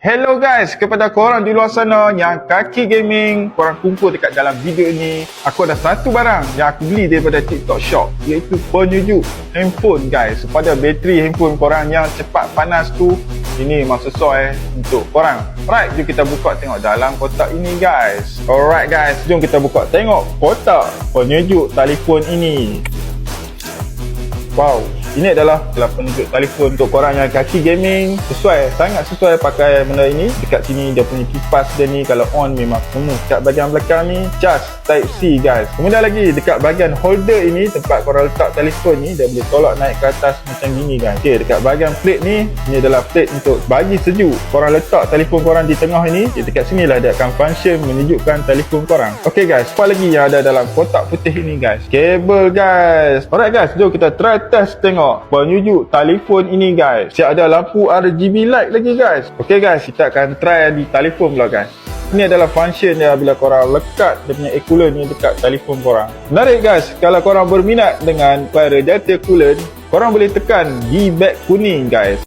Hello guys, kepada korang di luar sana yang kaki gaming, korang kumpul dekat dalam video ni. Aku ada satu barang yang aku beli daripada TikTok Shop, iaitu penyejuk handphone guys. Pada bateri handphone korang yang cepat panas tu, ini memang sesuai untuk korang. Right, jom kita buka tengok dalam kotak ini guys. Alright guys, jom kita buka tengok kotak penyejuk telefon ini. Wow, ini adalah penunjuk telefon untuk korang yang kaki gaming. Sangat sesuai pakai benda ini. Dekat sini dia punya kipas dia ni, kalau on memang smooth. Dekat bahagian belakang ni cas type C guys. Kemudian lagi dekat bahagian holder ini, tempat korang letak telefon ni, dia boleh tolak naik ke atas macam gini guys. Okay, dekat bahagian plate ni, ini adalah plate untuk bagi sejuk. Korang letak telefon korang di tengah ini, dekat sinilah dia akan function menyejukkan telefon korang. Okay guys, apa lagi yang ada dalam kotak putih ini guys? Kabel guys. Alright guys, jom kita try test tengok penyejuk telefon ini guys. Siap ada lampu RGB light lagi guys. Okay guys, kita akan try di telefon pula guys. Ini adalah function dia bila korang lekat dia punya coolant ni dekat telefon korang. Menarik guys, kalau korang berminat dengan radiator coolant, korang boleh tekan di beg kuning guys.